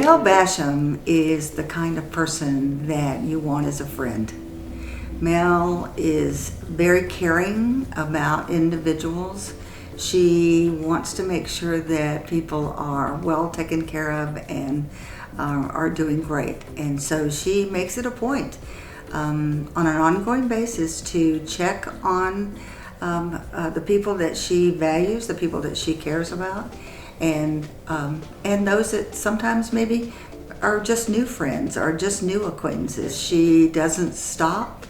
Mel Basham is the kind of person that you want as a friend. Mel is very caring about individuals. She wants to make sure that people are well taken care of and are doing great. And so she makes it a point on an ongoing basis to check on the people that she values, the people that she cares about, and those that sometimes maybe are just new friends or just new acquaintances. She doesn't stop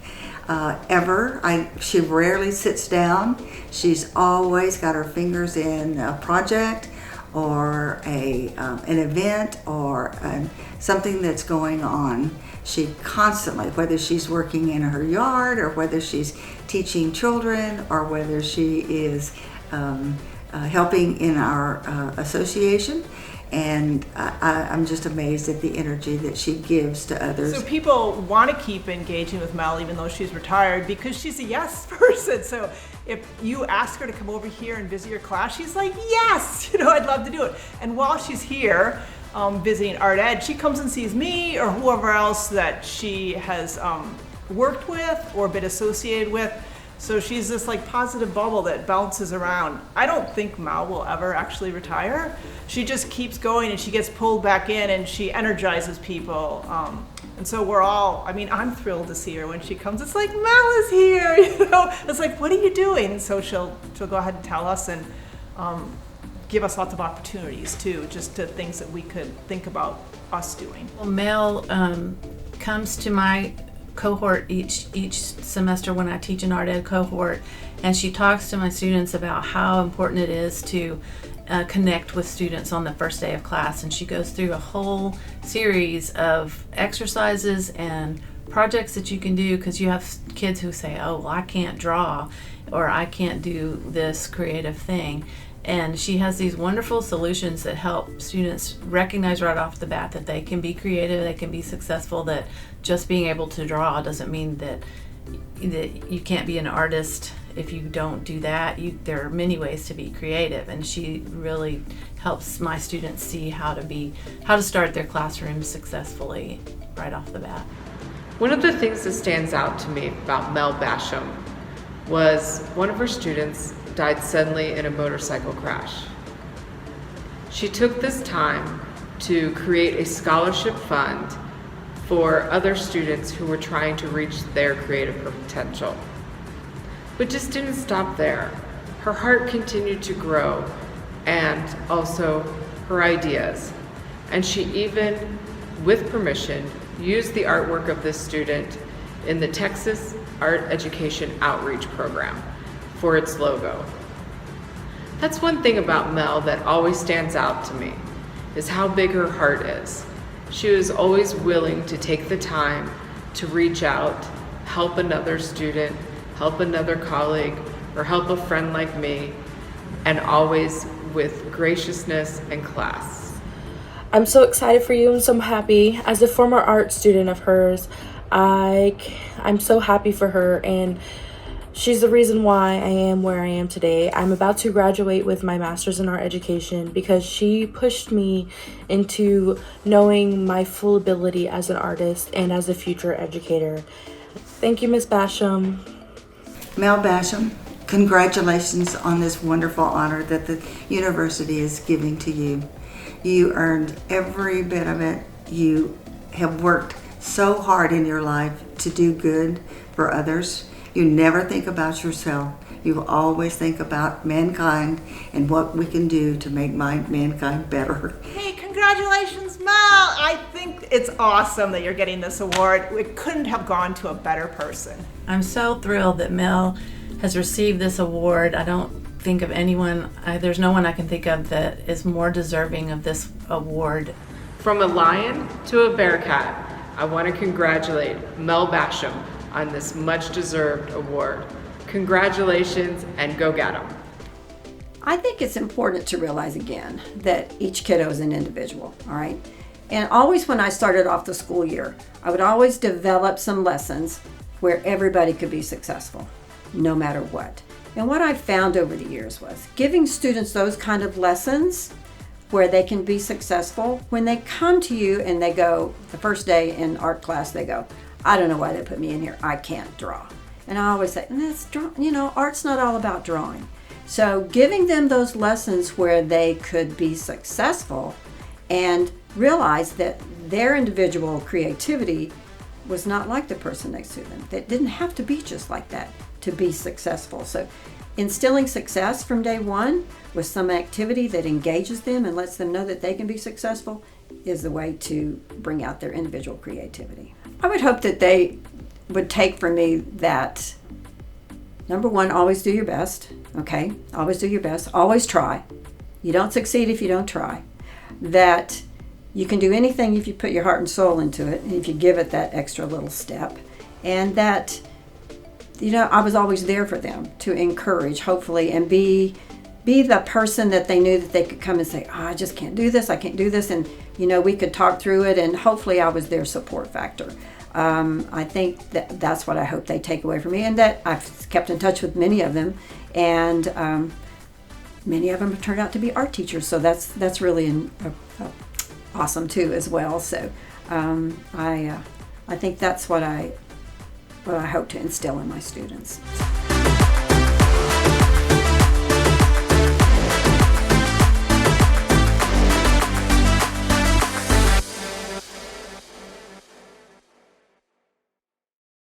ever. She rarely sits down. She's always got her fingers in a project or an event or something that's going on. She constantly, whether she's working in her yard or whether she's teaching children or whether she is helping in our association, and I'm just amazed at the energy that she gives to others. So people want to keep engaging with Mel even though she's retired because she's a yes person. So if you ask her to come over here and visit your class, she's like, yes, I'd love to do it. And while she's here visiting Art Ed, she comes and sees me or whoever else that she has worked with or been associated with. So she's this like positive bubble that bounces around. I don't think Mel will ever actually retire. She just keeps going and she gets pulled back in and she energizes people. And so we're all, I'm thrilled to see her when she comes. It's like, Mel is here, It's like, what are you doing? So she'll go ahead and tell us and give us lots of opportunities too, just to things that we could think about us doing. Well, Mel comes to my cohort each semester when I teach an art ed cohort, and she talks to my students about how important it is to connect with students on the first day of class, and she goes through a whole series of exercises and projects that you can do, because you have kids who say, oh, well, I can't draw or I can't do this creative thing. And she has these wonderful solutions that help students recognize right off the bat that they can be creative, they can be successful, that just being able to draw doesn't mean that you can't be an artist if you don't do that. There are many ways to be creative, and she really helps my students see how to start their classroom successfully right off the bat. One of the things that stands out to me about Mel Basham was one of her students died suddenly in a motorcycle crash. She took this time to create a scholarship fund for other students who were trying to reach their creative potential. But just didn't stop there. Her heart continued to grow, and also her ideas. And she even, with permission, used the artwork of this student in the Texas Art Education Outreach Program for its logo. That's one thing about Mel that always stands out to me, is how big her heart is. She was always willing to take the time to reach out, help another student, help another colleague, or help a friend like me, and always with graciousness and class. I'm so excited for you and so happy. As a former art student of hers, I'm so happy for her, and she's the reason why I am where I am today. I'm about to graduate with my master's in art education because she pushed me into knowing my full ability as an artist and as a future educator. Thank you, Ms. Basham. Mel Basham, congratulations on this wonderful honor that the university is giving to you. You earned every bit of it. You have worked so hard in your life to do good for others. You never think about yourself. You always think about mankind and what we can do to make mankind better. Hey, congratulations, Mel! I think it's awesome that you're getting this award. It couldn't have gone to a better person. I'm so thrilled that Mel has received this award. I don't think of anyone, there's no one I can think of that is more deserving of this award. From a lion to a bearcat, I want to congratulate Mel Basham on this much-deserved award. Congratulations, and go get them. I think it's important to realize again that each kiddo is an individual, all right? And always when I started off the school year, I would always develop some lessons where everybody could be successful, no matter what. And what I found over the years was giving students those kind of lessons where they can be successful. When they come to you and they go, the first day in art class, they go, I don't know why they put me in here. I can't draw. And I always say, art's not all about drawing. So giving them those lessons where they could be successful and realize that their individual creativity was not like the person next to them. That didn't have to be just like that to be successful. So instilling success from day one with some activity that engages them and lets them know that they can be successful is the way to bring out their individual creativity. I would hope that they would take from me that, number one, always do your best, okay? Always do your best. Always try. You don't succeed if you don't try. That you can do anything if you put your heart and soul into it, and if you give it that extra little step. And that, I was always there for them to encourage, hopefully, and be the person that they knew that they could come and say, I just can't do this, I can't do this. And, we could talk through it, and hopefully I was their support factor. I think that's what I hope they take away from me, and that I've kept in touch with many of them, and many of them have turned out to be art teachers, so that's really awesome too as well. So I think that's what I hope to instill in my students.